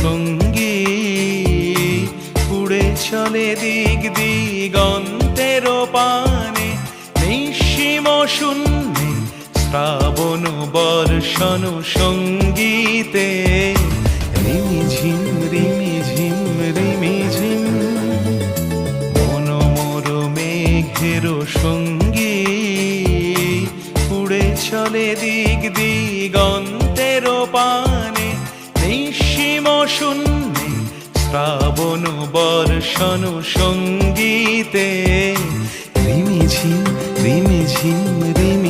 সঙ্গী উড়ে চলে দিক দিগন্তের পানে, নিঃসীম শূন্যে শ্রাবণ বর্ষণ সঙ্গীতে। রিমিঝিম রিমিঝিম রিমিঝিম মন মোর মেঘের সঙ্গী উড়ে চলে দিক দিগন্তের পানে, নিঃসীম শূন্যে শ্রাবণ বর্ষণ সঙ্গীতে। রিমিঝিম রিমিঝিম রিমি